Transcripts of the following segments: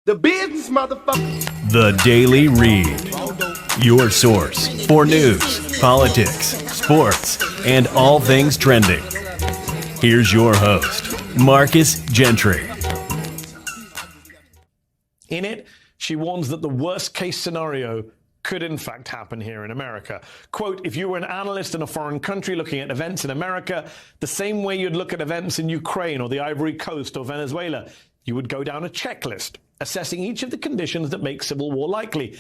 The business, motherfucker. The Daily Read. Your source for news, politics, sports, and all things trending. Here's your host, Marcus Gentry. In it, she warns that the worst case scenario could in fact happen here in America. Quote, if you were an analyst in a foreign country looking at events in America, the same way you'd look at events in Ukraine or the Ivory Coast or Venezuela, you would go down a checklist, assessing each of the conditions that make civil war likely.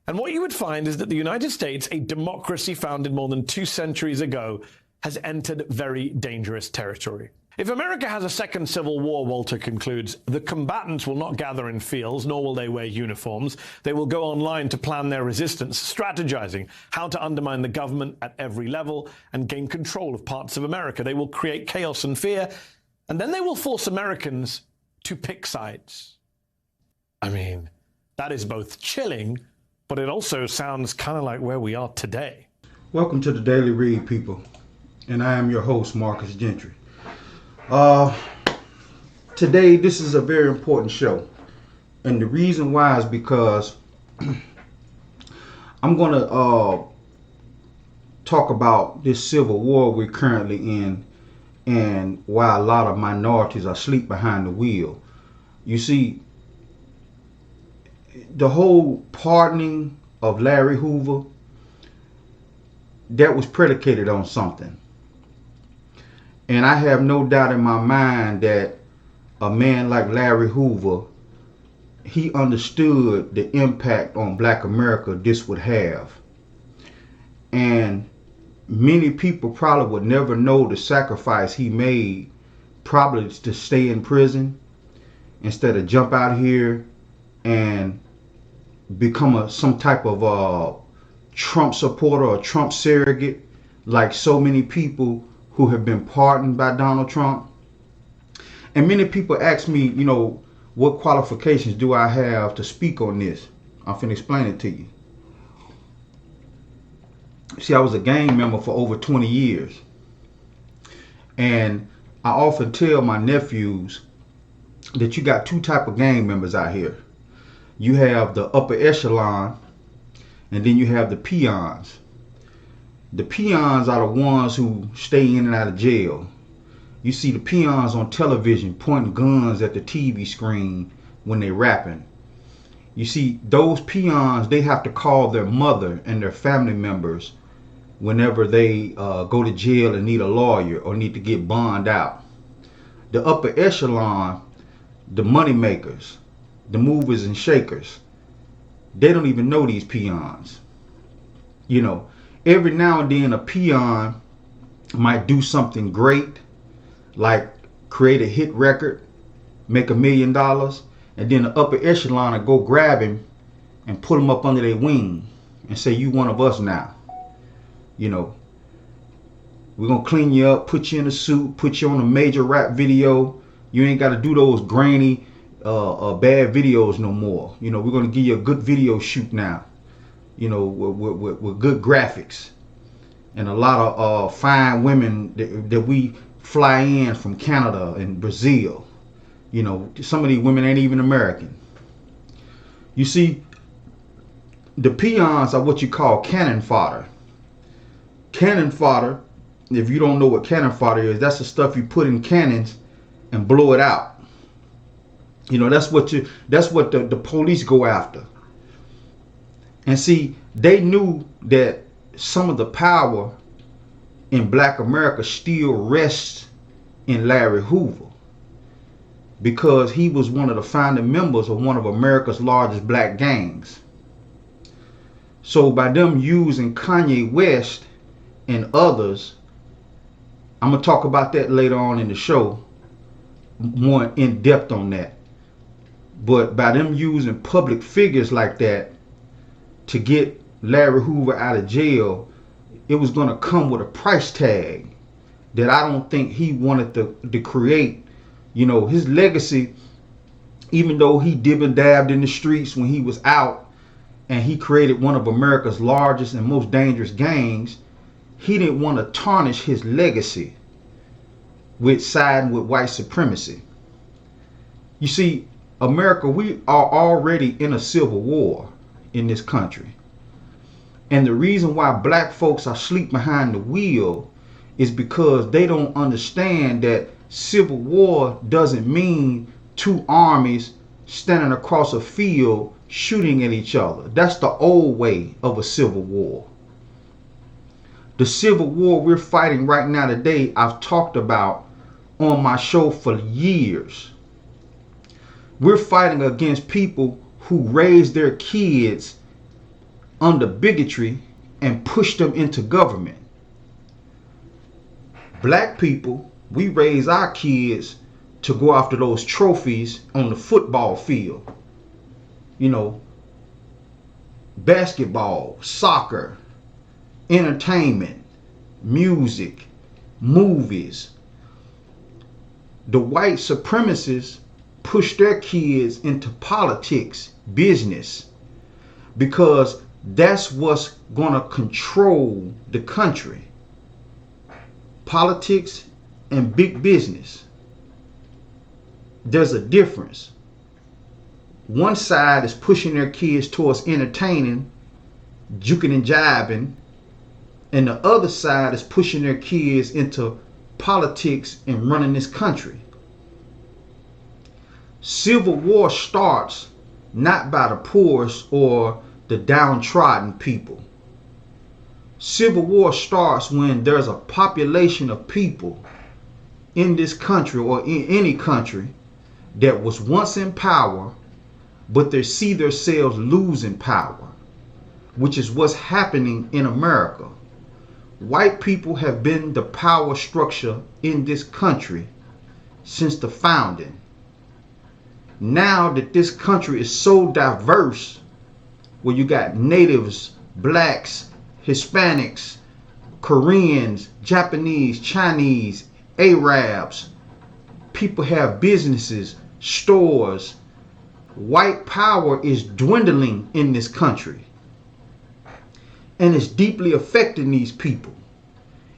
And what you would find is that the United States, a democracy founded more than 2 centuries ago, has entered very dangerous territory. If America has a second civil war, Walter concludes, the combatants will not gather in fields, nor will they wear uniforms. They will go online to plan their resistance, strategizing how to undermine the government at every level and gain control of parts of America. They will create chaos and fear, and then they will force Americans to pick sides. I mean, that is both chilling, but it also sounds kind of like where we are today. Welcome to the Daily Read, people, and I am your host, Marcus Gentry. Today, this is a very important show, and the reason why is because I'm going to talk about this civil war we're currently in and why a lot of minorities are asleep behind the wheel. You see, the whole pardoning of Larry Hoover, that was predicated on something. And I have no doubt in my mind that a man like Larry Hoover, he understood the impact on Black America this would have. And many people probably would never know the sacrifice he made, probably to stay in prison instead of jump out here and become some type of Trump supporter or Trump surrogate, like so many people who have been pardoned by Donald Trump. And many people ask me, what qualifications do I have to speak on this? I'm finna explain it to you. See, I was a gang member for over 20 years. And I often tell my nephews that you got 2 type of gang members out here. You have the upper echelon, and then you have the peons. The peons are the ones who stay in and out of jail. You see the peons on television pointing guns at the TV screen when they're rapping. You see, those peons, they have to call their mother and their family members whenever they go to jail and need a lawyer or need to get bond out. The upper echelon, the money makers, the movers and shakers, they don't even know these peons. Every now and then a peon might do something great, like create a hit record, make $1 million, and then the upper echelon will go grab him and put him up under their wing and say, you one of us now. We're going to clean you up, put you in a suit, put you on a major rap video. You ain't got to do those grainy, bad videos no more. We're going to give you a good video shoot now. With good graphics and a lot of fine women that we fly in from Canada and Brazil. Some of these women ain't even American. You see, the peons are what you call cannon fodder. Cannon fodder, if you don't know what cannon fodder is, that's the stuff you put in cannons and blow it out. That's what the police go after. And see, they knew that some of the power in Black America still rests in Larry Hoover, because he was one of the founding members of one of America's largest black gangs. So by them using Kanye West and others, I'm going to talk about that later on in the show, more in depth on that. But by them using public figures like that to get Larry Hoover out of jail, it was going to come with a price tag that I don't think he wanted to create. His legacy, even though he dib and dabbed in the streets when he was out and he created one of America's largest and most dangerous gangs, he didn't want to tarnish his legacy with siding with white supremacy. You see, America, we are already in a civil war in this country. And the reason why black folks are asleep behind the wheel is because they don't understand that civil war doesn't mean two armies standing across a field shooting at each other. That's the old way of a civil war. The civil war we're fighting right now today, I've talked about on my show for years. We're fighting against people who raise their kids under bigotry and push them into government. Black people, we raise our kids to go after those trophies on the football field. You know, basketball, soccer, entertainment, music, movies. The white supremacists push their kids into politics, business, because that's what's going to control the country. Politics and big business. There's a difference. One side is pushing their kids towards entertaining, juking and jiving, and the other side is pushing their kids into politics and running this country. Civil war starts not by the poorest or the downtrodden people. Civil war starts when there's a population of people in this country or in any country that was once in power, but they see themselves losing power, which is what's happening in America. White people have been the power structure in this country since the founding. Now that this country is so diverse, where you got natives, blacks, Hispanics, Koreans, Japanese, Chinese, Arabs, people have businesses, stores. White power is dwindling in this country. And it's deeply affecting these people.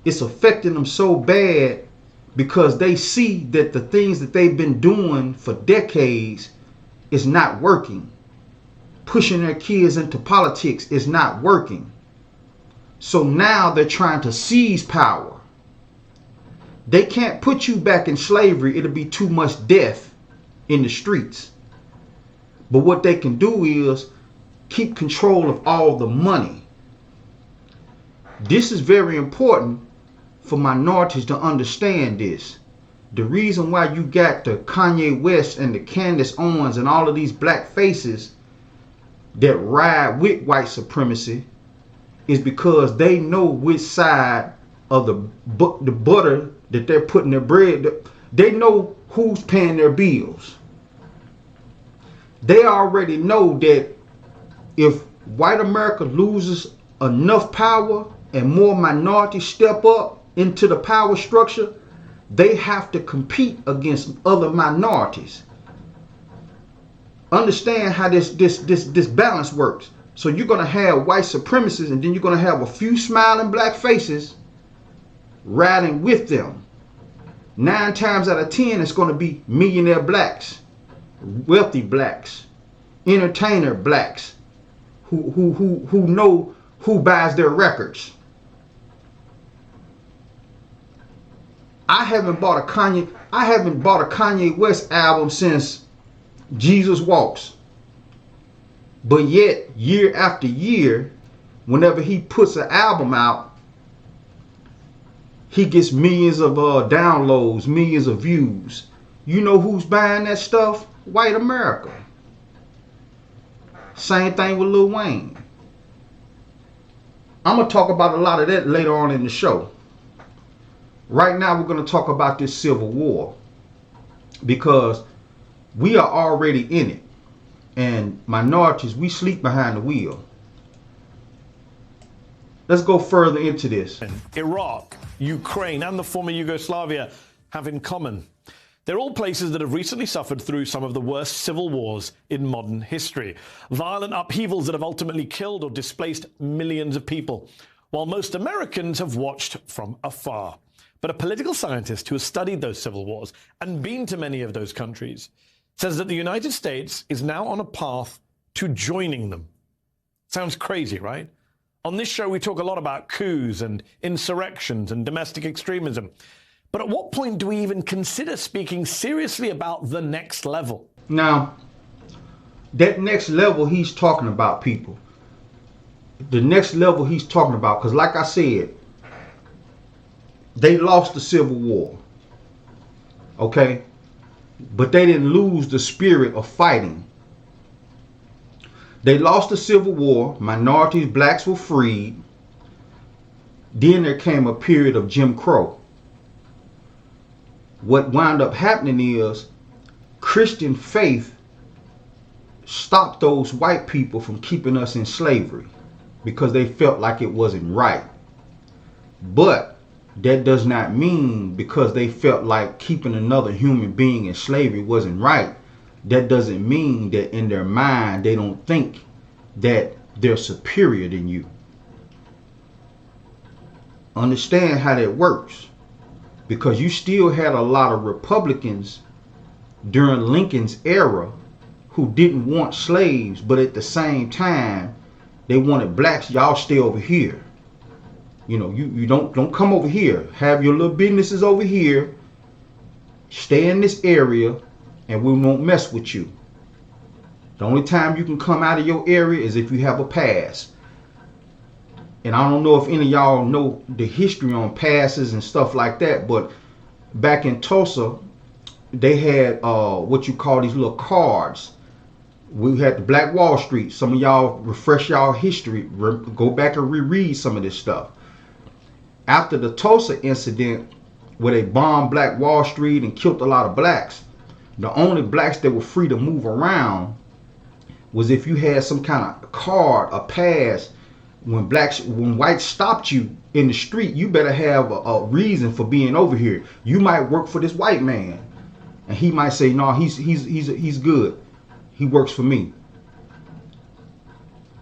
It's affecting them so bad because they see that the things that they've been doing for decades is not working. Pushing their kids into politics is not working. So now they're trying to seize power. They can't put you back in slavery. It'll be too much death in the streets. But what they can do is keep control of all the money. This is very important for minorities to understand this. The reason why you got the Kanye West and the Candace Owens and all of these black faces that ride with white supremacy is because they know which side of the butter that they're putting their bread. They know who's paying their bills. They already know that if white America loses enough power and more minorities step up into the power structure, they have to compete against other minorities. Understand how this balance works. So you're going to have white supremacists, and then you're going to have a few smiling black faces riding with them. 9 times out of 10, it's going to be millionaire blacks, wealthy blacks, entertainer blacks, who know who buys their records. I haven't bought a Kanye West album since Jesus Walks. But yet, year after year, whenever he puts an album out, he gets millions of downloads, millions of views. You know who's buying that stuff? White America. Same thing with Lil Wayne. I'm going to talk about a lot of that later on in the show. Right now, we're going to talk about this civil war because we are already in it. And minorities, we sleep behind the wheel. Let's go further into this. Iraq, Ukraine, and the former Yugoslavia have in common. They're all places that have recently suffered through some of the worst civil wars in modern history. Violent upheavals that have ultimately killed or displaced millions of people, while most Americans have watched from afar. But a political scientist who has studied those civil wars and been to many of those countries says that the United States is now on a path to joining them. Sounds crazy, right? On this show, we talk a lot about coups and insurrections and domestic extremism. But at what point do we even consider speaking seriously about the next level? Now, that next level he's talking about, people. The next level he's talking about, because like I said, they lost the Civil War. Okay? But they didn't lose the spirit of fighting. They lost the Civil War. Minorities, blacks were freed. Then there came a period of Jim Crow. What wound up happening is Christian faith stopped those white people from keeping us in slavery because they felt like it wasn't right. But that does not mean because they felt like keeping another human being in slavery wasn't right. That doesn't mean that in their mind they don't think that they're superior than you. Understand how that works. Because you still had a lot of Republicans during Lincoln's era who didn't want slaves, but at the same time they wanted blacks. Y'all stay over here. You know, you don't come over here. Have your little businesses over here. Stay in this area and we won't mess with you. The only time you can come out of your area is if you have a pass. And I don't know if any of y'all know the history on passes and stuff like that, but back in Tulsa, they had what you call these little cards. We had the Black Wall Street. Some of y'all refresh y'all history. Go back and reread some of this stuff. After the Tulsa incident, where they bombed Black Wall Street and killed a lot of blacks, the only blacks that were free to move around was if you had some kind of card, a pass. When whites stopped you in the street, you better have a reason for being over here. You might work for this white man, and he might say, "No, he's good. He works for me."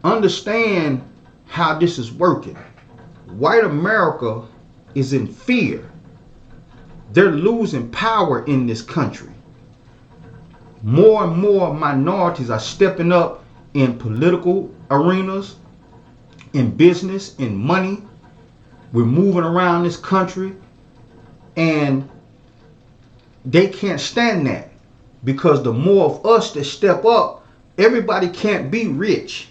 Understand how this is working. White America is in fear. They're losing power in this country. More and more minorities are stepping up in political arenas, in business, in money. We're moving around this country and they can't stand that, because the more of us that step up, everybody can't be rich.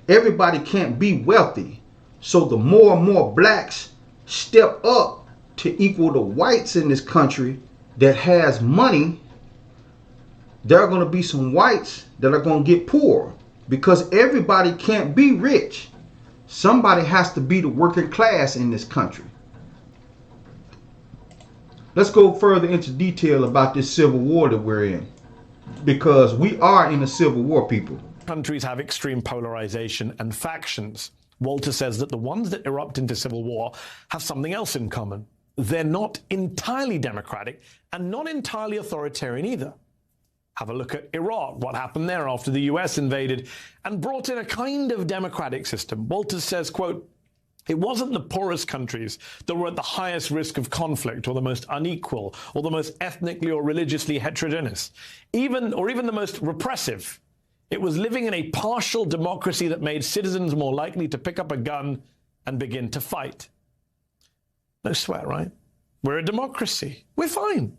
Everybody can't be wealthy. So the more and more blacks step up to equal the whites in this country that has money, there are going to be some whites that are going to get poor, because everybody can't be rich. Somebody has to be the working class in this country. Let's go further into detail about this civil war that we're in, because we are in a civil war, people. Countries have extreme polarization and factions. Walter says that the ones that erupt into civil war have something else in common. They're not entirely democratic and not entirely authoritarian either. Have a look at Iraq, what happened there after the US invaded and brought in a kind of democratic system. Walters says, quote, "It wasn't the poorest countries that were at the highest risk of conflict or the most unequal or the most ethnically or religiously heterogeneous, even the most repressive. It was living in a partial democracy that made citizens more likely to pick up a gun and begin to fight." No sweat, right? We're a democracy. We're fine.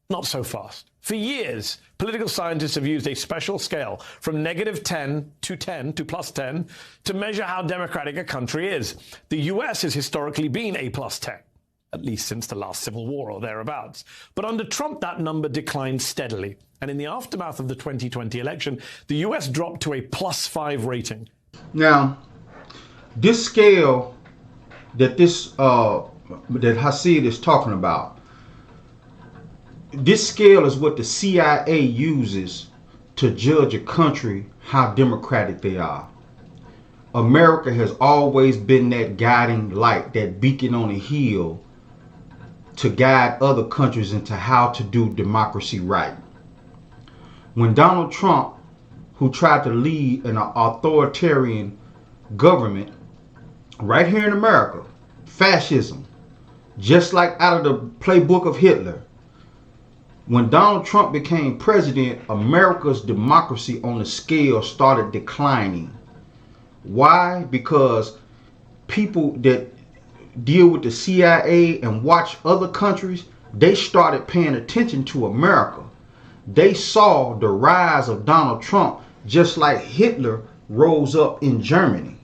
Not so fast. For years, political scientists have used a special scale from -10 to 10 to +10 to measure how democratic a country is. The US has historically been a +10, at least since the last civil war or thereabouts. But under Trump, that number declined steadily. And in the aftermath of the 2020 election, the US dropped to a +5 rating. Now, this scale that that Hasid is talking about, this scale is what the CIA uses to judge a country how democratic they are. America has always been that guiding light, that beacon on a hill to guide other countries into how to do democracy right. When Donald Trump, who tried to lead an authoritarian government right here in America, fascism, just like out of the playbook of Hitler, When Donald Trump became president, America's democracy on the scale started declining. Why? Because people that deal with the CIA and watch other countries, they started paying attention to America. They saw the rise of Donald Trump just like Hitler rose up in Germany.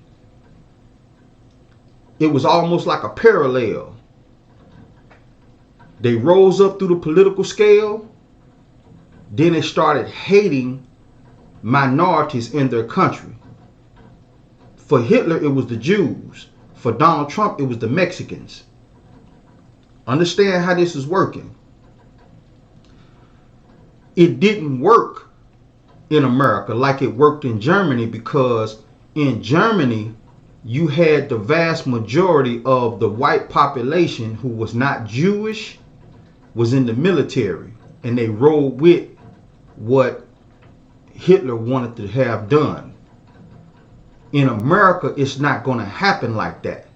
It was almost like a parallel. They rose up through the political scale, then they started hating minorities in their country. For Hitler, it was the Jews. For Donald Trump, it was the Mexicans. Understand how this is working. It didn't work in America like it worked in Germany, because in Germany, you had the vast majority of the white population who was not Jewish was in the military, and they rolled with what Hitler wanted to have done. In America, it's not going to happen like that.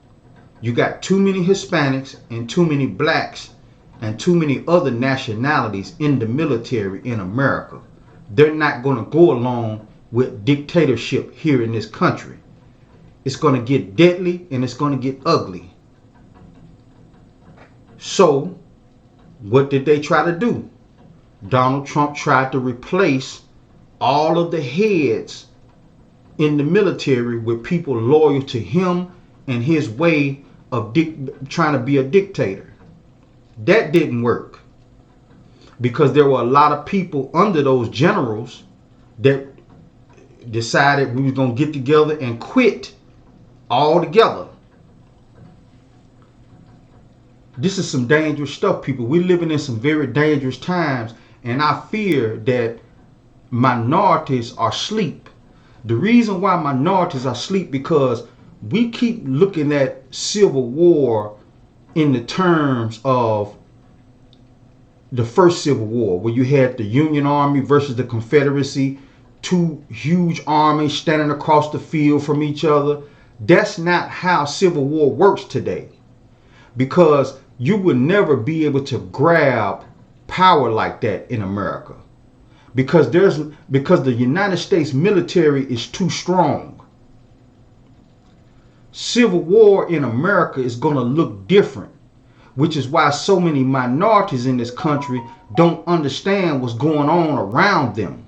You got too many Hispanics and too many blacks and too many other nationalities in the military in America. They're not going to go along with dictatorship here in this country. It's going to get deadly and it's going to get ugly. So, what did they try to do? Donald Trump tried to replace all of the heads in the military with people loyal to him and his way of trying to be a dictator. That didn't work, because there were a lot of people under those generals that decided we was going to get together and quit all together. This is some dangerous stuff, people. We're living in some very dangerous times, and I fear that minorities are asleep. The reason why minorities are asleep, because we keep looking at civil war in the terms of the first Civil War, where you had the Union Army versus the Confederacy, two huge armies standing across the field from each other. That's not how Civil War works today, because you would never be able to grab power like that in America, because the United States military is too strong. Civil war in America is going to look different, which is why so many minorities in this country don't understand what's going on around them.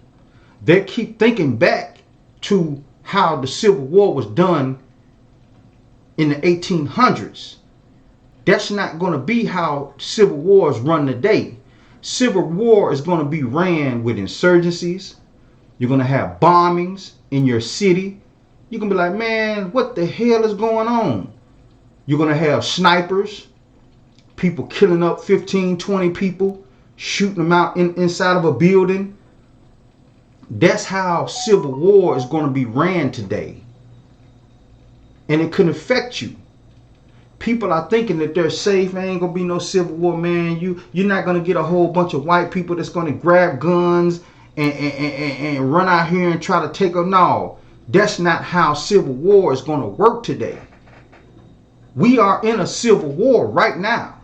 They keep thinking back to how the Civil War was done in the 1800s. That's not going to be how civil wars run today. Civil war is going to be ran with insurgencies. You're going to have bombings in your city. You're going to be like, man, what the hell is going on? You're going to have snipers, people killing up 15, 20 people, shooting them out inside of a building. That's how civil war is going to be ran today. And it could affect you. People are thinking that they're safe. There ain't gonna be no civil war, man. You're not gonna get a whole bunch of white people that's gonna grab guns and run out here and try to take them. No, that's not how civil war is gonna work today. We are in a civil war right now.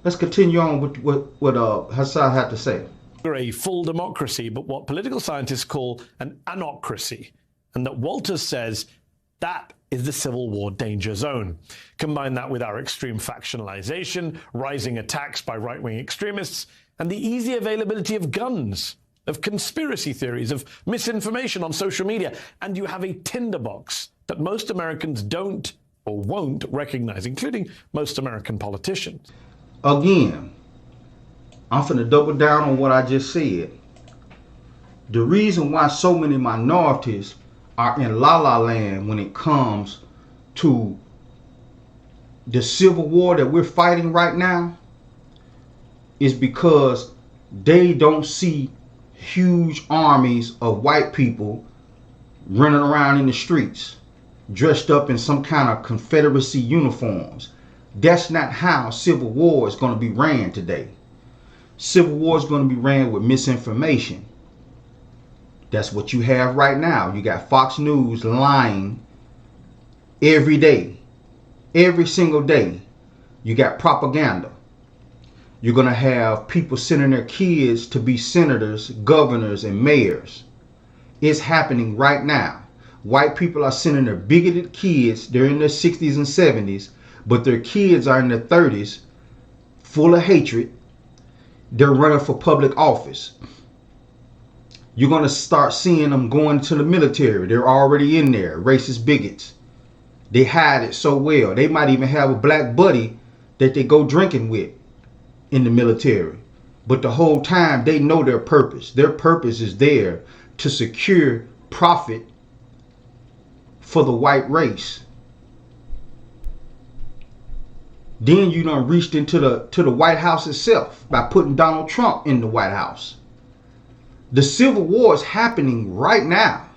Let's continue on with what Hassan had to say. A full democracy, but what political scientists call an anocracy, and that Walters says that is the Civil War danger zone. Combine that with our extreme factionalization, rising attacks by right-wing extremists, and the easy availability of guns, of conspiracy theories, of misinformation on social media, and you have a tinderbox that most Americans don't or won't recognize, including most American politicians. Again, I'm finna double down on what I just said. The reason why so many minorities are in la-la land when it comes to the civil war that we're fighting right now is because they don't see huge armies of white people running around in the streets dressed up in some kind of Confederacy uniforms. That's not how civil war is going to be ran today. Civil war is going to be ran with misinformation. That's what you have right now. You got Fox News lying every day, every single day. You got propaganda. You're going to have people sending their kids to be senators, governors, and mayors. It's happening right now. White people are sending their bigoted kids. They're in their 60s and 70s, but their kids are in their 30s, full of hatred. They're running for public office. You're going to start seeing them going to the military. They're already in there, racist bigots. They hide it so well. They might even have a black buddy that they go drinking with in the military. But the whole time they know their purpose. Their purpose is there to secure profit for the white race. Then you done reached into the White House itself by putting Donald Trump in the White House. The Civil War is happening right now,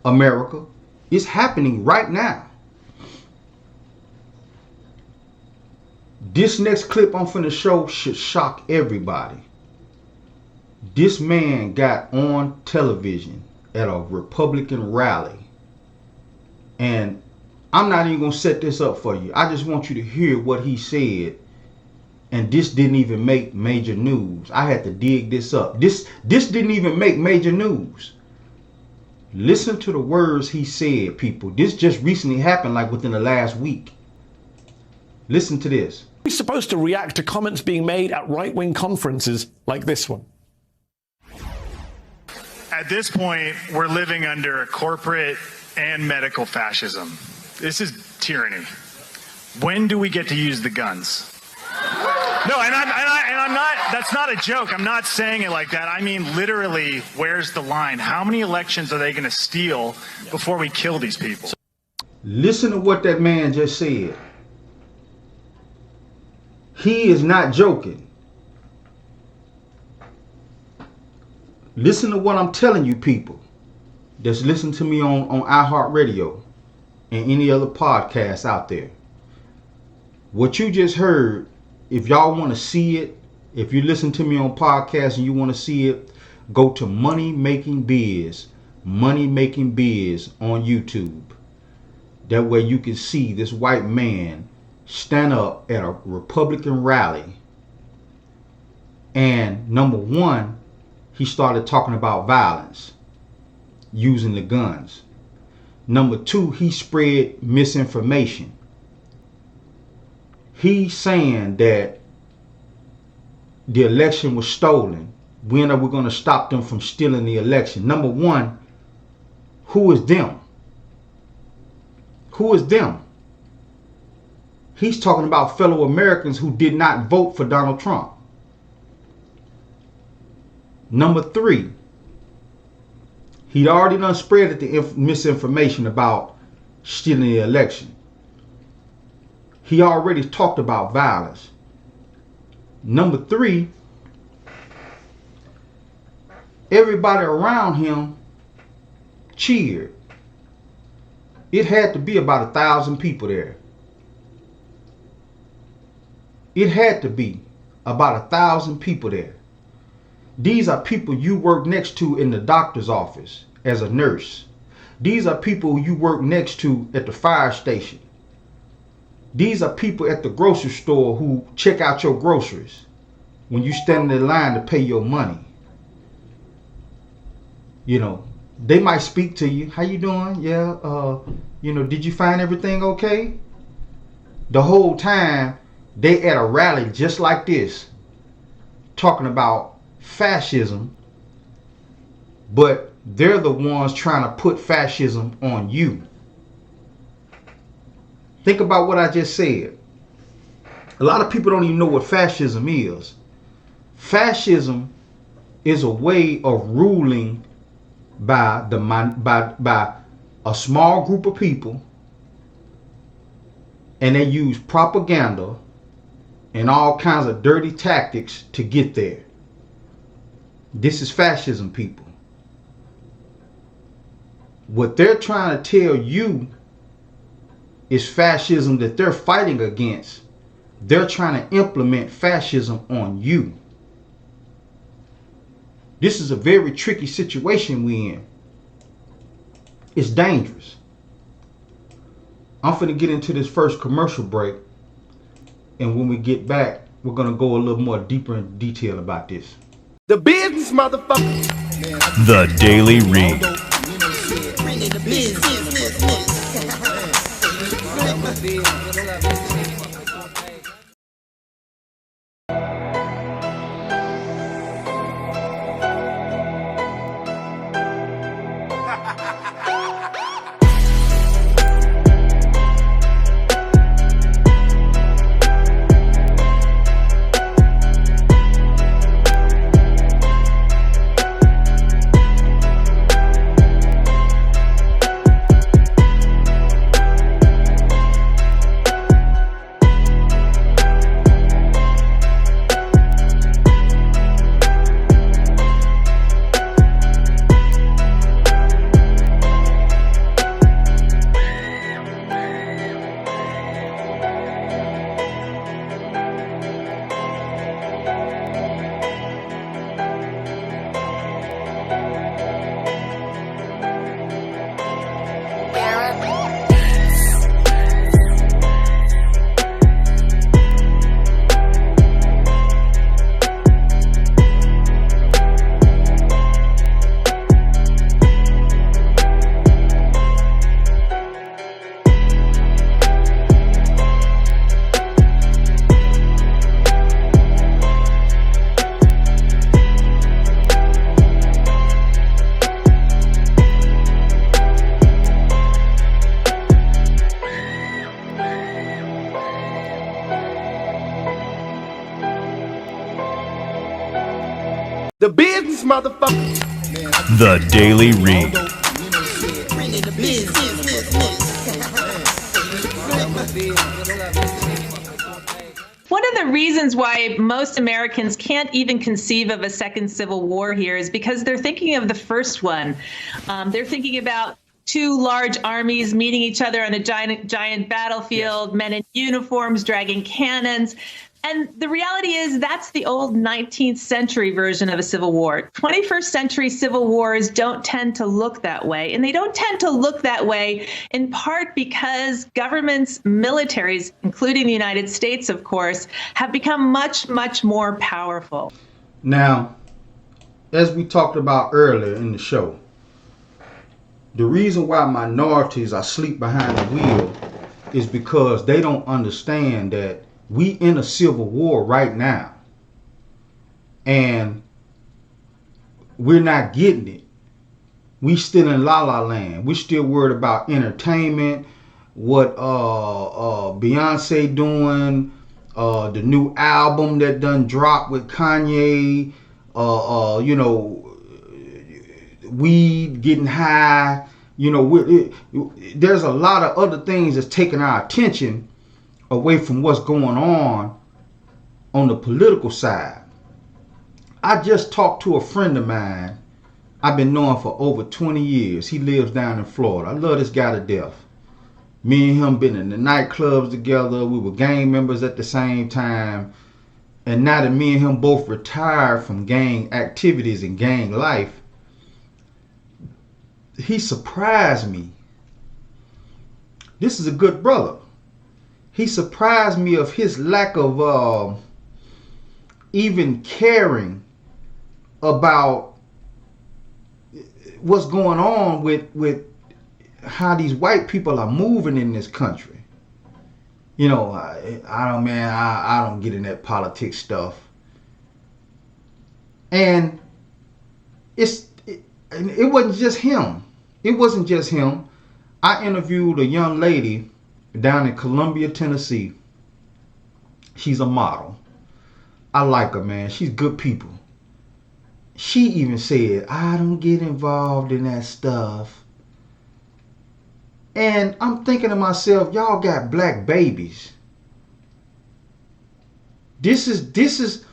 America. It's happening right now. This next clip I'm finna show should shock everybody. This man got on television at a Republican rally. And I'm not even gonna set this up for you. I just want you to hear what he said. And this didn't even make major news. I had to dig this up. This didn't even make major news. Listen to the words he said, people. This just recently happened, like within the last week. Listen to this. We're supposed to react to comments being made at right-wing conferences like this one. At this point, we're living under corporate and medical fascism. This is tyranny. When do we get to use the guns? No, and I'm not, that's not a joke. I'm not saying it like that. I mean, literally, where's the line? How many elections are they going to steal before we kill these people? Listen to what that man just said. He is not joking. Listen to what I'm telling you, people that's listening to me on iHeartRadio and any other podcasts out there. What you just heard, if y'all want to see it, if you listen to me on podcasts and you want to see it, go to Money Making Biz, Money Making Biz on YouTube. That way you can see this white man stand up at a Republican rally. And number one, he started talking about violence, using the guns. Number two, he spread misinformation. He's saying that the election was stolen. When are we going to stop them from stealing the election? Number one, who is them? Who is them? He's talking about fellow Americans who did not vote for Donald Trump. Number three, he'd already done spread the misinformation about stealing the election. He already talked about violence. Number three, everybody around him cheered. It had to be about 1,000 people there. It had to be about 1,000 people there. These are people you work next to in the doctor's office as a nurse. These are people you work next to at the fire station. These are people at the grocery store who check out your groceries when you stand in line to pay your money. You know, they might speak to you. How you doing? Yeah, did you find everything okay? The whole time they at a rally just like this, talking about fascism, but they're the ones trying to put fascism on you. Think about what I just said. A lot of people don't even know what fascism is. Fascism is a way of ruling by a small group of people, and they use propaganda and all kinds of dirty tactics to get there. This is fascism, people. What they're trying to tell you is fascism that they're fighting against. They're trying to implement fascism on you. This is a very tricky situation we're in. It's dangerous. I'm finna get into this first commercial break. And when we get back, we're gonna go a little more deeper in detail about this. The business, motherfucker. The Daily Read. The business, motherfucker. The Daily Read. One of the reasons why most Americans can't even conceive of a second civil war here is because they're thinking of the first one. They're thinking about two large armies meeting each other on a giant battlefield, men in uniforms dragging cannons. And the reality is that's the old 19th century version of a civil war. 21st century civil wars don't tend to look that way. And they don't tend to look that way in part because governments, militaries, including the United States, of course, have become much, much more powerful. Now, as we talked about earlier in the show, the reason why minorities are asleep behind the wheel is because they don't understand that we in a civil war right now, and we're not getting it. We still in la la land. We're still worried about entertainment, what Beyonce doing, the new album that done dropped with Kanye, weed, getting high. There's a lot of other things that's taking our attention away from what's going on the political side. I just talked to a friend of mine I've been knowing for over 20 years. He lives down in Florida. I love this guy to death. Me and him been in the nightclubs together. We were gang members at the same time. And now that me and him both retired from gang activities and gang life, he surprised me. This is a good brother. He surprised me of his lack of even caring about what's going on with how these white people are moving in this country. I don't get in that politics stuff. And it wasn't just him. It wasn't just him. I interviewed a young lady down in Columbia, Tennessee. She's a model. I like her, man. She's good people. She even said, I don't get involved in that stuff. And I'm thinking to myself, y'all got black babies. This is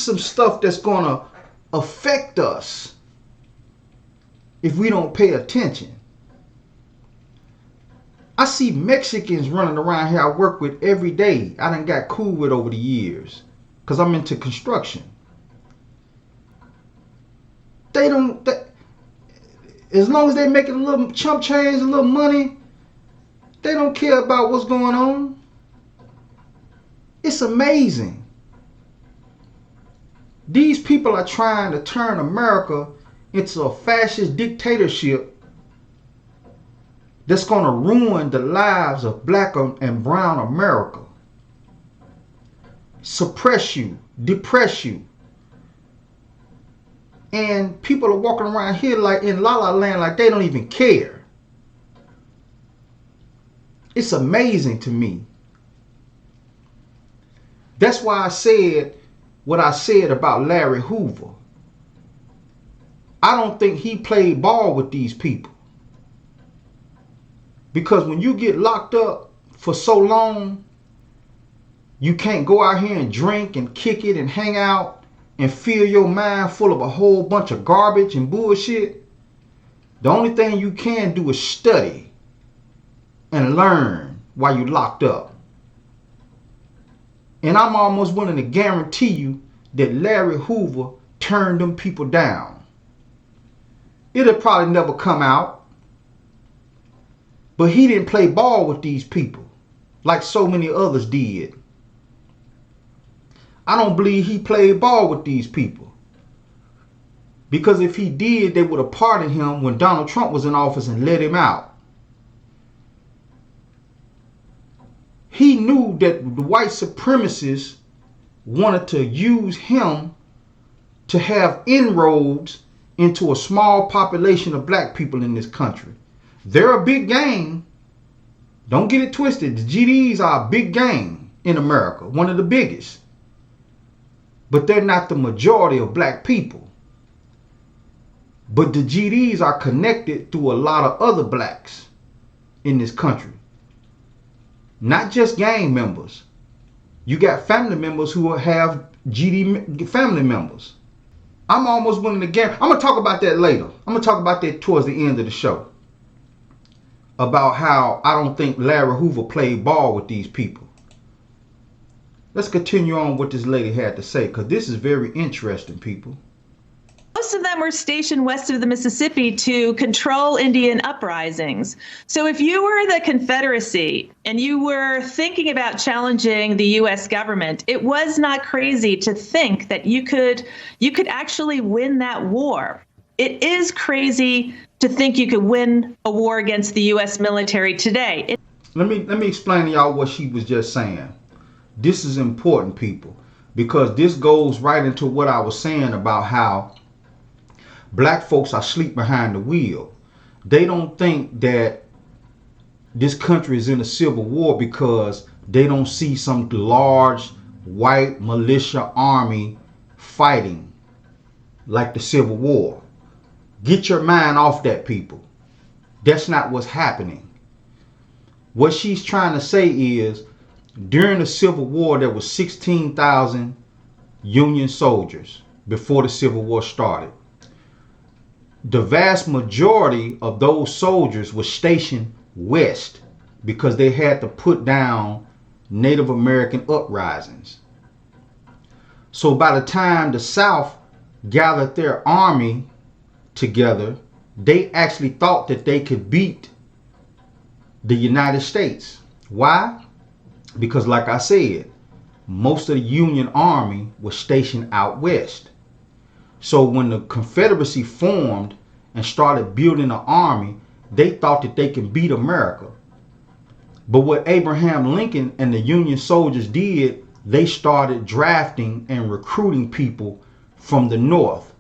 some stuff that's gonna affect us if we don't pay attention. I see Mexicans running around here I work with every day. I done got cool with over the years because I'm into construction. As long as they making a little chump change, a little money, they don't care about what's going on. It's amazing. These people are trying to turn America into a fascist dictatorship that's going to ruin the lives of black and brown America. Suppress you, depress you. And people are walking around here like in La La Land like they don't even care. It's amazing to me. That's why I said what I said about Larry Hoover. I don't think he played ball with these people. Because when you get locked up for so long, you can't go out here and drink and kick it and hang out and fill your mind full of a whole bunch of garbage and bullshit. The only thing you can do is study and learn while you're locked up. And I'm almost willing to guarantee you that Larry Hoover turned them people down. It'll probably never come out. But he didn't play ball with these people like so many others did. I don't believe he played ball with these people. Because if he did, they would have pardoned him when Donald Trump was in office and let him out. He knew that the white supremacists wanted to use him to have inroads into a small population of black people in this country. They're a big game. Don't get it twisted. The GDs are a big game in America, one of the biggest. But they're not the majority of black people. But the GDs are connected through a lot of other blacks in this country. Not just gang members. You got family members who have GD family members. I'm almost willing to guarantee. I'm going to talk about that later. I'm going to talk about that towards the end of the show. About how I don't think Larry Hoover played ball with these people. Let's continue on what this lady had to say, because this is very interesting, people. Most of them were stationed west of the Mississippi to control Indian uprisings. So if you were the Confederacy and you were thinking about challenging the U.S. government, it was not crazy to think that you could actually win that war. It is crazy to think you could win a war against the U.S. military today. Let me explain to y'all what she was just saying. This is important, people, because this goes right into what I was saying about how black folks are asleep behind the wheel. They don't think that this country is in a civil war because they don't see some large white militia army fighting like the Civil War. Get your mind off that, people. That's not what's happening. What she's trying to say is, during the Civil War, there was 16,000 Union soldiers before the Civil War started. The vast majority of those soldiers were stationed west because they had to put down Native American uprisings. So by the time the South gathered their army together, they actually thought that they could beat the United States. Why? Because like I said, most of the Union Army was stationed out west. So when the Confederacy formed and started building an army, they thought that they could beat America. But what Abraham Lincoln and the Union soldiers did, they started drafting and recruiting people from the North,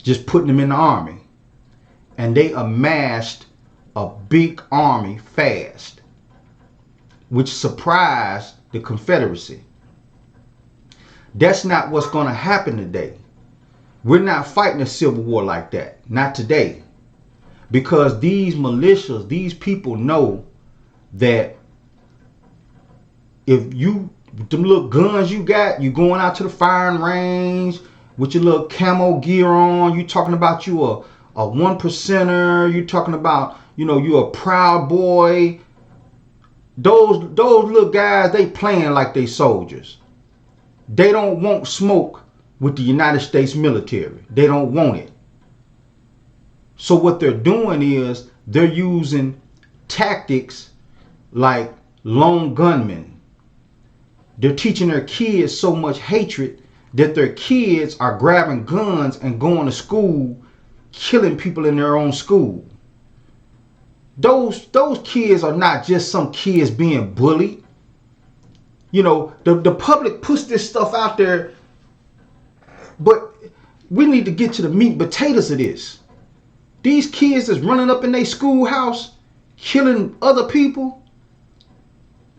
just putting them in the army. And they amassed a big army fast, which surprised the Confederacy. That's not what's going to happen today. We're not fighting a civil war like that. Not today. Because these militias, these people know that if you, them little guns you got, you going out to the firing range with your little camo gear on, you talking about you a one percenter, you talking about, you know, you a proud boy. Those little guys, they playing like they soldiers. They don't want smoke with the United States military. They don't want it. So what they're doing is they're using tactics like lone gunmen. They're teaching their kids so much hatred that their kids are grabbing guns and going to school, killing people in their own school. Those kids are not just some kids being bullied. You know, the public puts this stuff out there, but we need to get to the meat and potatoes of this. These kids that's running up in their schoolhouse, killing other people,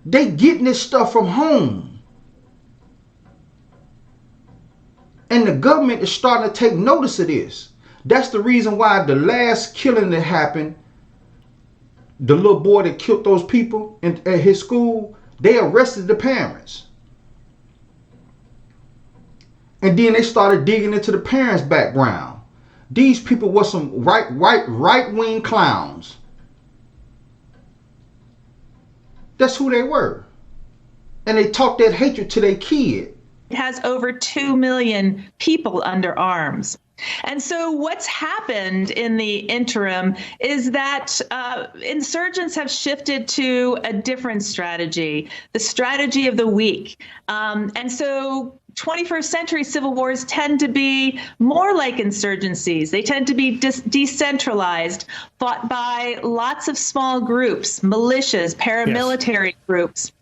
they getting this stuff from home. And the government is starting to take notice of this. That's the reason why the last killing that happened, the little boy that killed those people at his school, they arrested the parents. And then they started digging into the parents' background. These people were some right-wing clowns. That's who they were. And they taught that hatred to their kid. It has over 2 million people under arms. And so what's happened in the interim is that insurgents have shifted to a different strategy, the strategy of the weak. And so 21st century civil wars tend to be more like insurgencies. They tend to be decentralized, fought by lots of small groups, militias, paramilitary groups,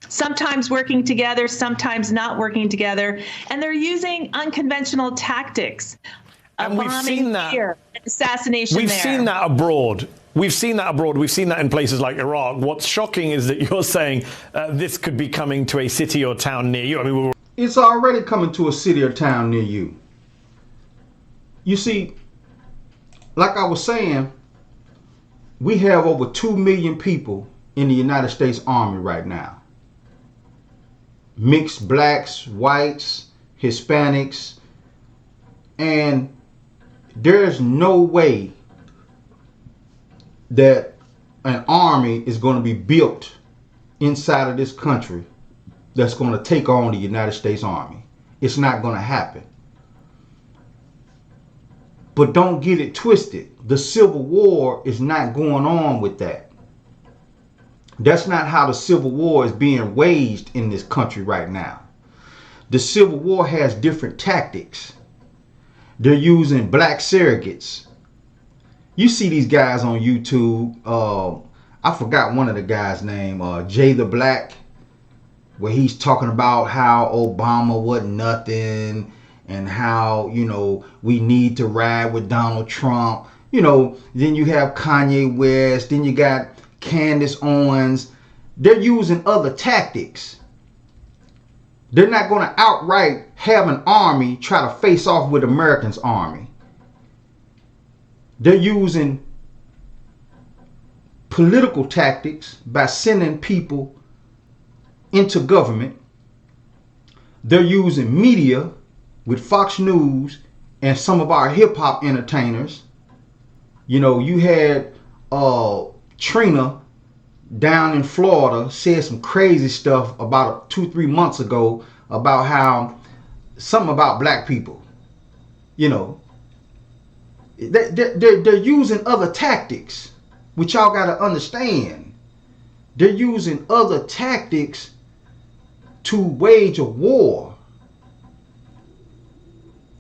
sometimes working together, sometimes not working together. And they're using unconventional tactics. And we've seen that. Here, assassination We've there. seen that abroad. We've seen that abroad. We've seen that in places like Iraq. What's shocking is that you're saying this could be coming to a city or town near you. I mean, it's already coming to a city or town near you. You see, like I was saying, we have over 2 million people in the United States Army right now. Mixed blacks, whites, Hispanics, and there's no way that an army is going to be built inside of this country that's going to take on the United States Army. It's not going to happen. But don't get it twisted. The Civil War is not going on with that. That's not how the Civil War is being waged in this country right now. The Civil War has different tactics. They're using black surrogates. You see these guys on YouTube. I forgot one of the guys' name, Jay the Black, where he's talking about how Obama wasn't nothing and how, you know, we need to ride with Donald Trump. You know, then you have Kanye West, then you got Candace Owens. They're using other tactics. They're not going to outright have an army try to face off with America's army. They're using political tactics by sending people into government. They're using media with Fox News and some of our hip hop entertainers. You know, you had Trina down in Florida said some crazy stuff about 2-3 months ago about how something about black people. You know, they're using other tactics, which y'all got to understand. They're using other tactics to wage a war,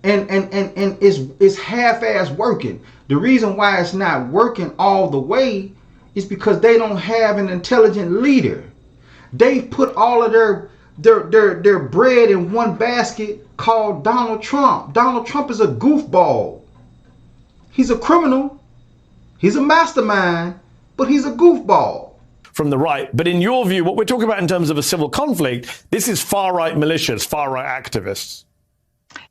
and it's half-ass working. The reason why it's not working all the way is because they don't have an intelligent leader. They've put all of their bread in one basket called Donald Trump. Donald Trump is a goofball. He's a criminal. He's a mastermind, but he's a goofball. from the right. But in your view, what we're talking about in terms of a civil conflict, this is far-right militias, far-right activists.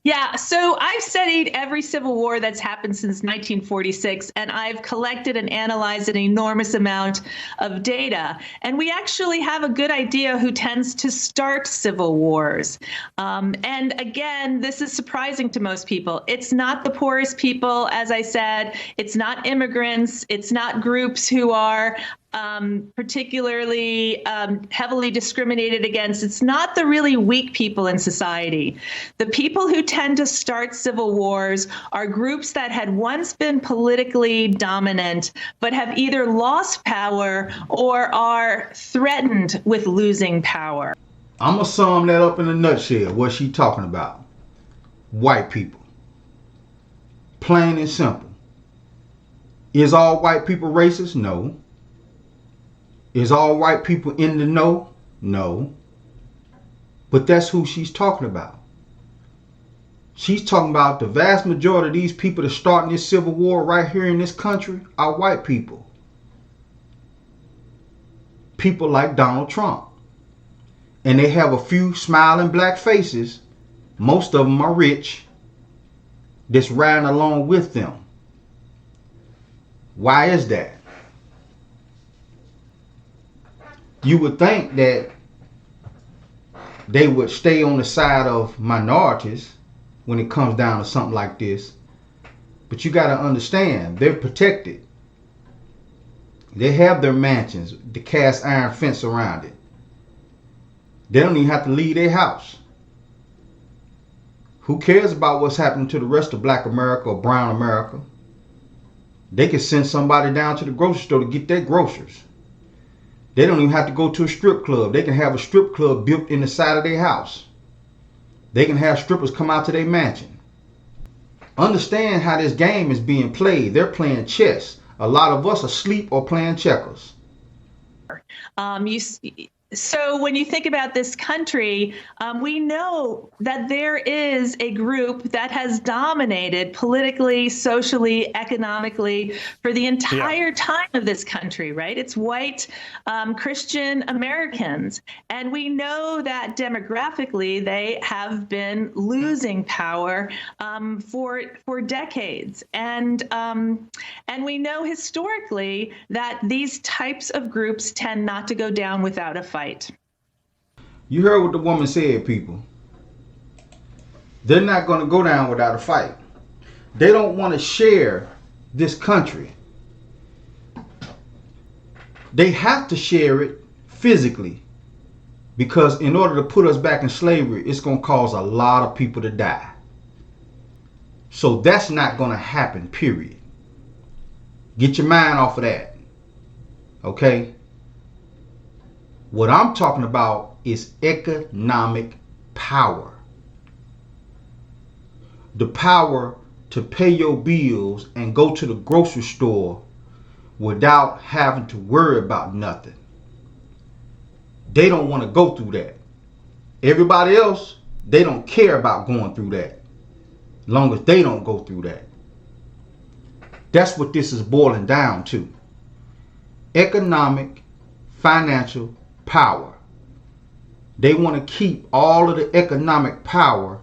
Yeah, so I've studied every civil war that's happened since 1946, and I've collected and analyzed an enormous amount of data. And we actually have a good idea who tends to start civil wars. And again, this is surprising to most people. It's not the poorest people, as I said. It's not immigrants. It's not groups who are particularly heavily discriminated against. It's not the really weak people in society. The people who tend to start civil wars are groups that had once been politically dominant, but have either lost power or are threatened with losing power. I'm going to sum that up in a nutshell, what she's talking about. white people. Plain and simple. Is all white people racist? No. Is all white people in the know? No. But that's who she's talking about. She's talking about the vast majority of these people that are starting this civil war right here in this country are white people. People like Donald Trump. And they have a few smiling black faces. Most of them are rich. That's riding along with them. Why is that? You would think that they would stay on the side of minorities when it comes down to something like this. But you got to understand, they're protected. They have their mansions, the cast iron fence around it. They don't even have to leave their house. Who cares about what's happening to the rest of Black America or Brown America? They can send somebody down to the grocery store to get their groceries. They don't even have to go to a strip club. They can have a strip club built in the side of their house. They can have strippers come out to their mansion. Understand how this game is being played. They're playing chess. A lot of us are asleep or playing checkers. So when you think about this country, we know that there is a group that has dominated politically, socially, economically for the entire time of this country, right? It's white Christian Americans. And we know that demographically, they have been losing power for decades. And we know historically that these types of groups tend not to go down without a fight. You heard what the woman said, people. They're not going to go down without a fight. They don't want to share this country. They have to share it physically, because in order to put us back in slavery, it's going to cause a lot of people to die. So that's not going to happen, period. Get your mind off of that. Okay? What I'm talking about is economic power. The power to pay your bills and go to the grocery store without having to worry about nothing. They don't want to go through that. Everybody else, they don't care about going through that, as long as they don't go through that. That's what this is boiling down to. Economic, financial power. They want to keep all of the economic power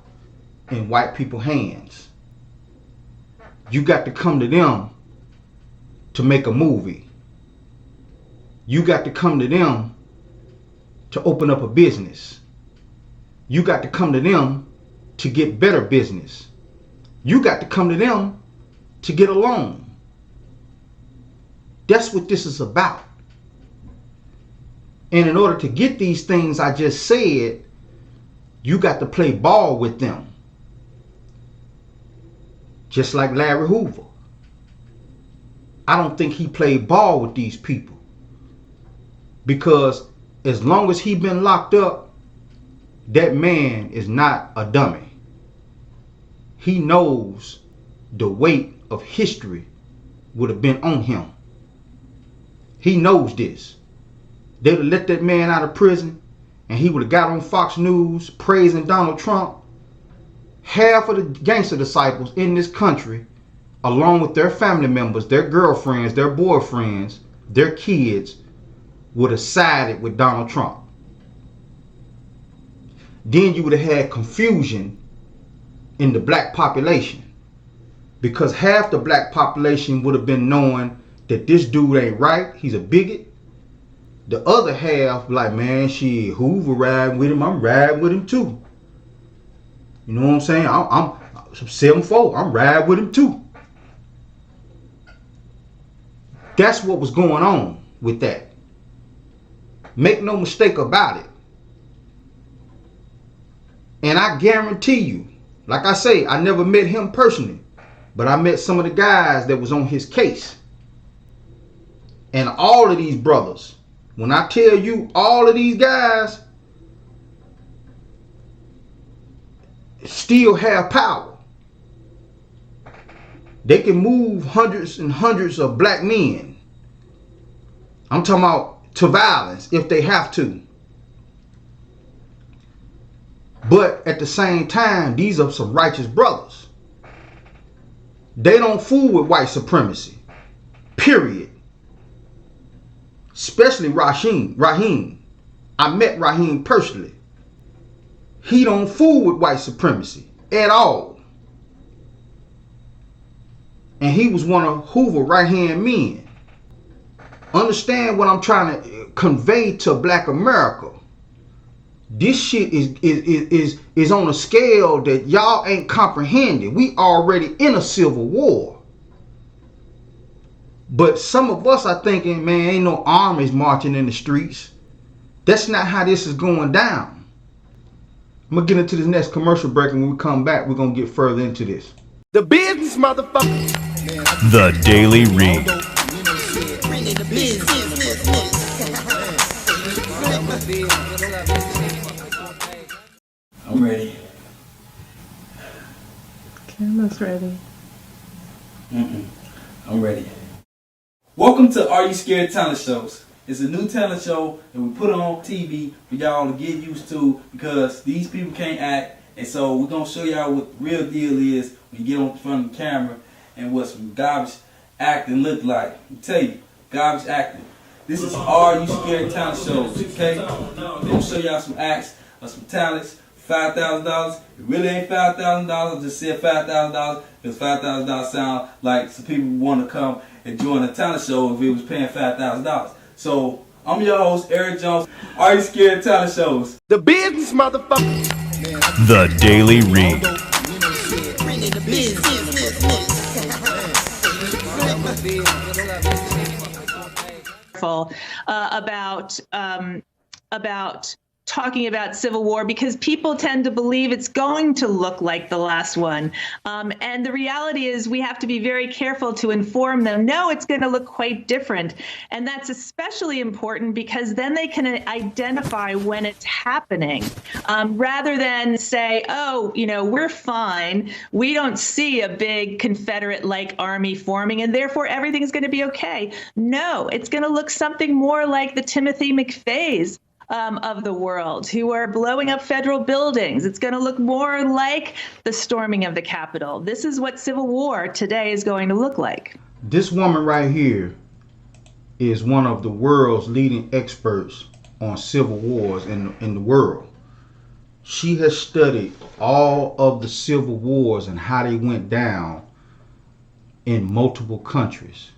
in white people's hands. You got to come to them to make a movie. You got to come to them to open up a business. You got to come to them to get better business. You got to come to them to get a loan. That's what this is about. And in order to get these things I just said, you got to play ball with them. Just like Larry Hoover. I don't think he played ball with these people. Because as long as he been locked up, that man is not a dummy. He knows the weight of history would have been on him. He knows this. They would have let that man out of prison and he would have got on Fox News praising Donald Trump. Half of the gangster disciples in this country, along with their family members, their girlfriends, their boyfriends, their kids, would have sided with Donald Trump. Then you would have had confusion in the black population, because half the black population would have been knowing that this dude ain't right, he's a bigot. The other half like, man, shit, Hoover riding with him, I'm riding with him too. You know what I'm saying? I'm 7'4", I'm riding with him too. That's what was going on with that. Make no mistake about it. And I guarantee you, like I say, I never met him personally, but I met some of the guys that was on his case. And all of these brothers, when I tell you all of these guys, still have power. They can move hundreds and hundreds of black men. I'm talking about to violence if they have to. But at the same time, these are some righteous brothers. They don't fool with white supremacy. Period. Especially Raheem. I met Raheem personally. He don't fool with white supremacy at all. And he was one of Hoover right-hand men. Understand what I'm trying to convey to black America. This shit is on a scale that y'all ain't comprehending. We already in a civil war. But some of us are thinking, man, ain't no armies marching in the streets. That's not how this is going down. I'm going to get into this next commercial break, and when we come back, we're going to get further into this. The business, motherfucker. The Daily Read. I'm ready. Camera's ready. I'm ready. Welcome to Are You Scared talent shows. It's a new talent show that we put on TV for y'all to get used to because these people can't act. And so we're going to show y'all what the real deal is when you get on front of the camera and what some garbage acting look like. I tell you, garbage acting. This is Are You Scared talent shows, okay? We're going to show y'all some acts of some talents. $5,000. It really ain't $5,000. I just said $5,000 because $5,000 sound like some people want to come and join a talent show if it was paying $5,000. So I'm your host, Eric Jones. Are You Scared talent shows? The business, motherfucker. The Daily Read. About talking about civil war because people tend to believe it's going to look like the last one. And the reality is we have to be very careful to inform them, no, it's going to look quite different. And that's especially important because then they can identify when it's happening rather than say, oh, we're fine. We don't see a big Confederate-like army forming and therefore everything's going to be okay. No, it's going to look something more like the Timothy McVeighs of the world who are blowing up federal buildings. It's going to look more like the storming of the Capitol. This is what civil war today is going to look like. This woman right here is one of the world's leading experts on civil wars in the world. She has studied all of the civil wars and how they went down in multiple countries.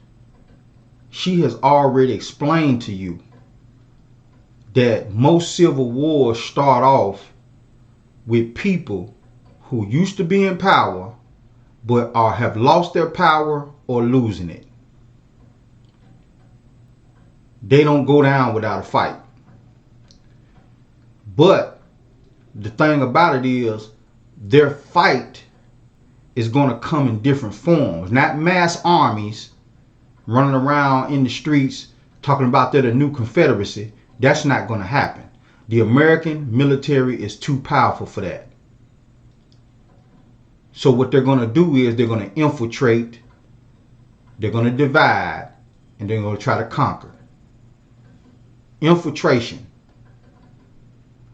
She has already explained to you that most civil wars start off with people who used to be in power but have lost their power or losing it. They don't go down without a fight. But the thing about it is their fight is going to come in different forms, not mass armies running around in the streets talking about they're the new Confederacy. That's not going to happen. The American military is too powerful for that. So what they're going to do is they're going to infiltrate, they're going to divide, and they're going to try to conquer. Infiltration.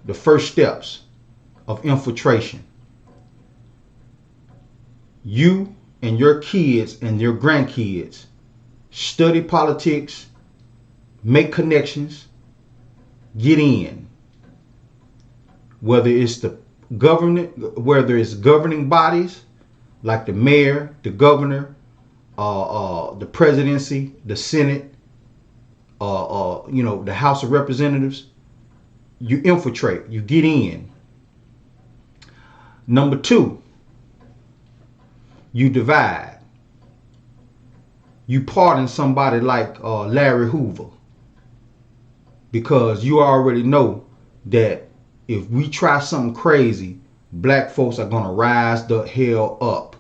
The first steps of infiltration. You and your kids and your grandkids study politics, make connections, get in. Whether it's governing bodies like the mayor, the governor, the presidency, the Senate, the House of Representatives, you infiltrate, you get in. Number 2, you divide. You pardon somebody like Larry Hoover. Because you already know that if we try something crazy, black folks are going to rise the hell up.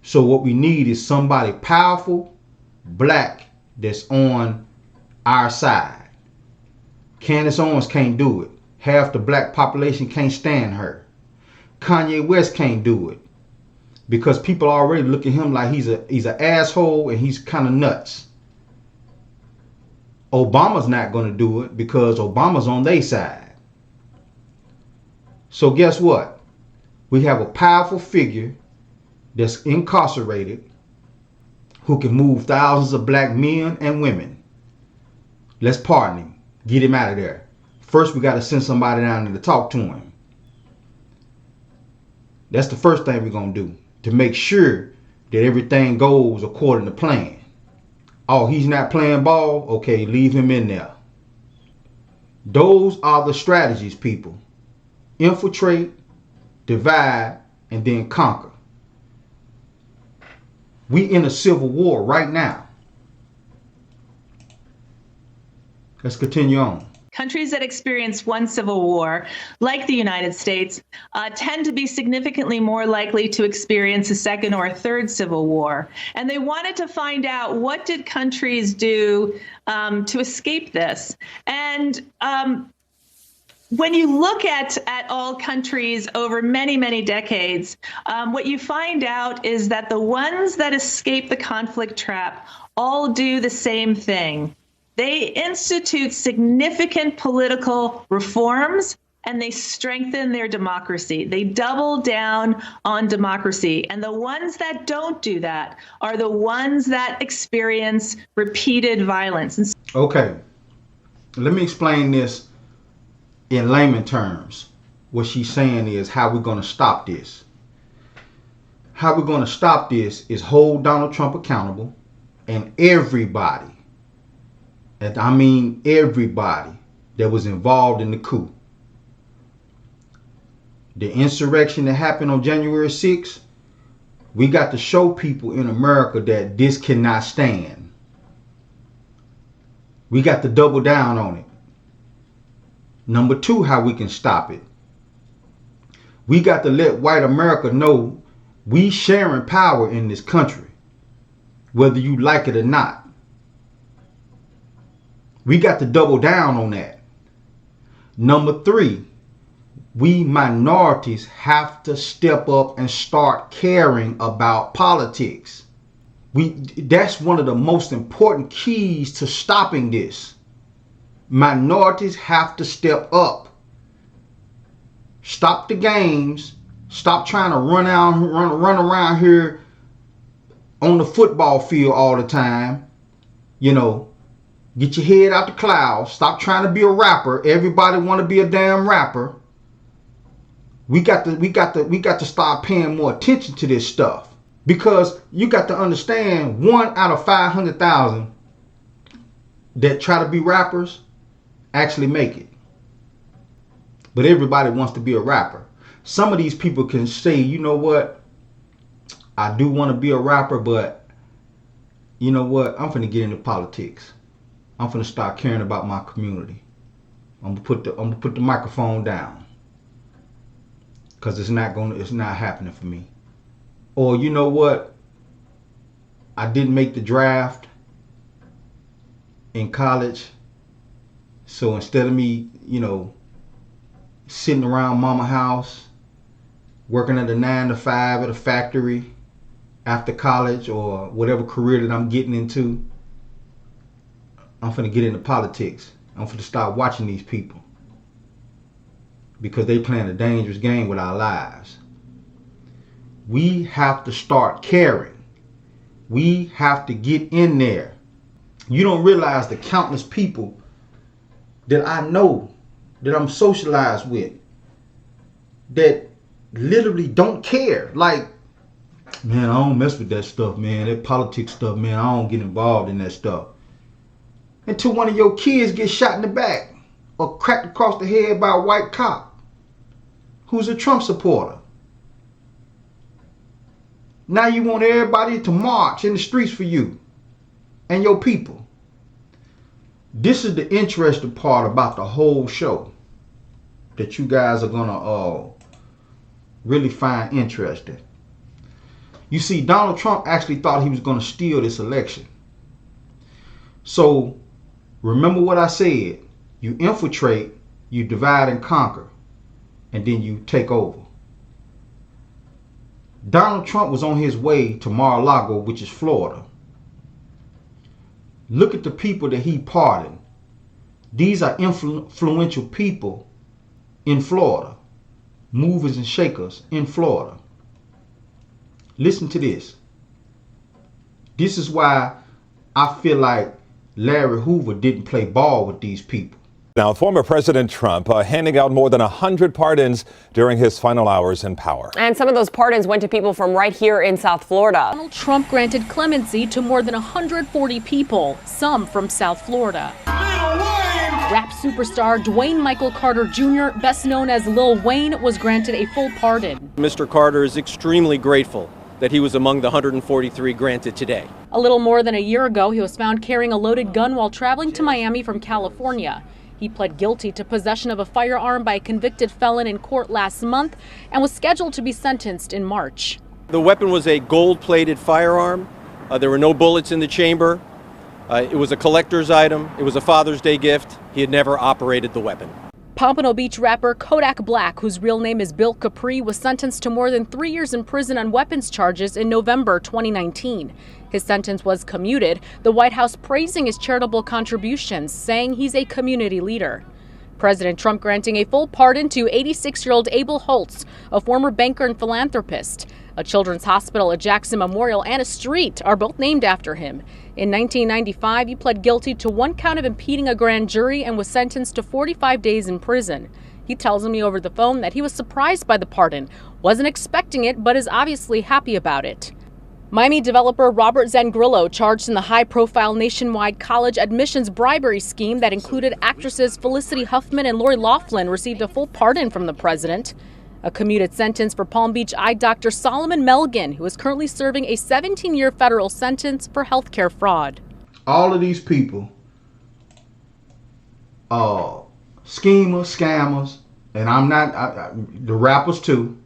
So what we need is somebody powerful, black, that's on our side. Candace Owens can't do it. Half the black population can't stand her. Kanye West can't do it because people already look at him like he's an asshole and he's kind of nuts. Obama's not going to do it because Obama's on their side. So guess what? We have a powerful figure that's incarcerated who can move thousands of black men and women. Let's pardon him. Get him out of there. First, we got to send somebody down there to talk to him. That's the first thing we're going to do to make sure that everything goes according to plan. Oh, he's not playing ball? Okay, leave him in there. Those are the strategies, people. Infiltrate, divide, and then conquer. We in a civil war right now. Let's continue on. Countries that experience one civil war, like the United States, tend to be significantly more likely to experience a second or a third civil war. And they wanted to find out, what did countries do to escape this? And when you look at all countries over many, many decades, what you find out is that the ones that escape the conflict trap all do the same thing. They institute significant political reforms and they strengthen their democracy. They double down on democracy. And the ones that don't do that are the ones that experience repeated violence. Okay, let me explain this in layman terms. What she's saying is how we're going to stop this. How we're going to stop this is hold Donald Trump accountable, and everybody, and I mean everybody that was involved in the coup. The insurrection that happened on January 6th, we got to show people in America that this cannot stand. We got to double down on it. Number two, how we can stop it. We got to let white America know we sharing power in this country, whether you like it or not. We got to double down on that. Number three, we minorities have to step up and start caring about politics. That's one of the most important keys to stopping this. Minorities have to step up. Stop the games. Stop trying to run around here on the football field all the time. You know, get your head out the clouds. Stop trying to be a rapper. Everybody want to be a damn rapper. We got to start paying more attention to this stuff, because you got to understand, 1 out of 500,000 that try to be rappers actually make it. But everybody wants to be a rapper. Some of these people can say, you know what, I do want to be a rapper, but you know what, I'm finna get into politics. I'm finna start caring about my community. I'm gonna put the microphone down, because it's not happening for me. Or you know what, I didn't make the draft in college, so instead of me, you know, sitting around mama's house, working at a 9 to 5 at a factory after college or whatever career that I'm getting into, I'm finna get into politics. I'm finna start watching these people, because they playing a dangerous game with our lives. We have to start caring. We have to get in there. You don't realize the countless people that I know, that I'm socialized with, that literally don't care. Like, man, I don't mess with that stuff, man. That politics stuff, man, I don't get involved in that stuff. Until one of your kids gets shot in the back or cracked across the head by a white cop who's a Trump supporter. Now you want everybody to march in the streets for you and your people. This is the interesting part about the whole show that you guys are gonna really find interesting. You see, Donald Trump actually thought he was gonna steal this election. So remember what I said. You infiltrate, you divide and conquer, and then you take over. Donald Trump was on his way to Mar-a-Lago, which is Florida. Look at the people that he pardoned. These are influential people in Florida, movers and shakers in Florida. Listen to this. This is why I feel like Larry Hoover didn't play ball with these people. Now, former President Trump handing out more than 100 pardons during his final hours in power. And some of those pardons went to people from right here in South Florida. Donald Trump granted clemency to more than 140 people, some from South Florida. Rap superstar Dwayne Michael Carter Jr., best known as Lil Wayne, was granted a full pardon. Mr. Carter is extremely grateful that he was among the 143 granted today. A little more than a year ago, he was found carrying a loaded gun while traveling to Miami from California. He pled guilty to possession of a firearm by a convicted felon in court last month and was scheduled to be sentenced in March. The weapon was a gold-plated firearm. There were no bullets in the chamber. It was a collector's item. It was a Father's Day gift. He had never operated the weapon. Pompano Beach rapper Kodak Black, whose real name is Bill Capri, was sentenced to more than 3 years in prison on weapons charges in November 2019. His sentence was commuted, the White House praising his charitable contributions, saying he's a community leader. President Trump granting a full pardon to 86-year-old Abel Holtz, a former banker and philanthropist. A children's hospital, a Jackson Memorial, and a street are both named after him. In 1995, he pled guilty to one count of impeding a grand jury and was sentenced to 45 days in prison. He tells me over the phone that he was surprised by the pardon, wasn't expecting it, but is obviously happy about it. Miami developer Robert Zangrillo, charged in the high-profile nationwide college admissions bribery scheme that included actresses Felicity Huffman and Lori Loughlin, received a full pardon from the president. A commuted sentence for Palm Beach eye doctor Solomon Melgen, who is currently serving a 17-year federal sentence for healthcare fraud. All of these people, schemers, scammers, and I'm not, the rappers too,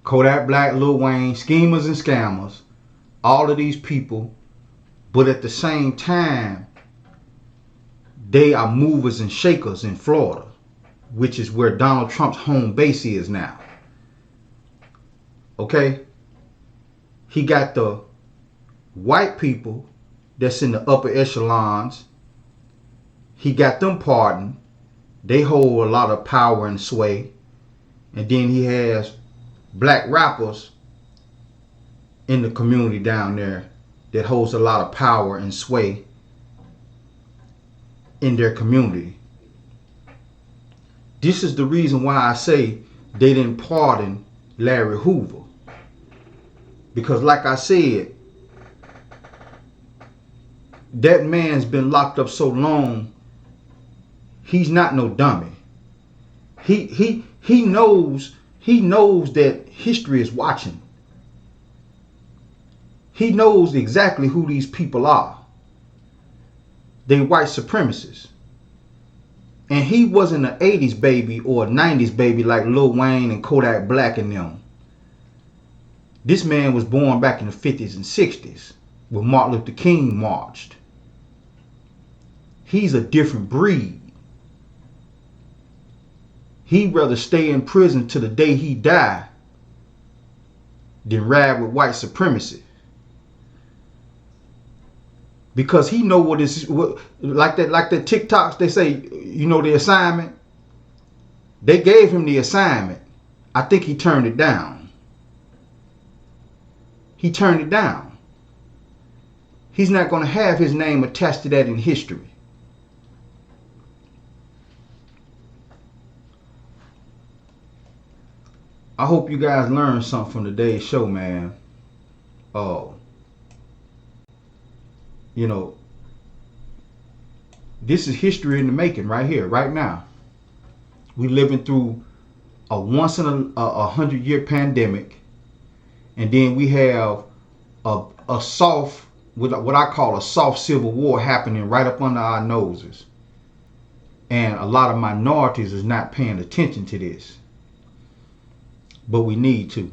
Kodak Black, Lil Wayne, schemers and scammers, all of these people, but at the same time, they are movers and shakers in Florida, which is where Donald Trump's home base is now. Okay? He got the white people that's in the upper echelons. He got them pardoned. They hold a lot of power and sway. And then he has black rappers in the community down there that holds a lot of power and sway in their community. This is the reason why I say they didn't pardon Larry Hoover. Because like I said, that man's been locked up so long, he's not no dummy. He knows that history is watching. He knows exactly who these people are. They white supremacists. And he wasn't an 80s baby or a 90s baby like Lil Wayne and Kodak Black and them. This man was born back in the 50s and 60s when Martin Luther King marched. He's a different breed. He'd rather stay in prison to the day he die than ride with white supremacy. Because he know what is like that TikToks, they say, you know, the assignment. They gave him the assignment. I think he turned it down. He turned it down. He's not going to have his name attached to that in history. I hope you guys learned something from today's show, man. You know, this is history in the making right here, right now. We living through a once in a 100-year pandemic, and then we have a soft, what I call a soft civil war happening right up under our noses, and a lot of minorities is not paying attention to this, but we need to.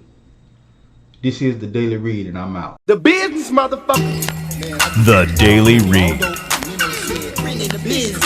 This is the Daily Read, and I'm out. The business, motherfucker. The Daily Read. Business.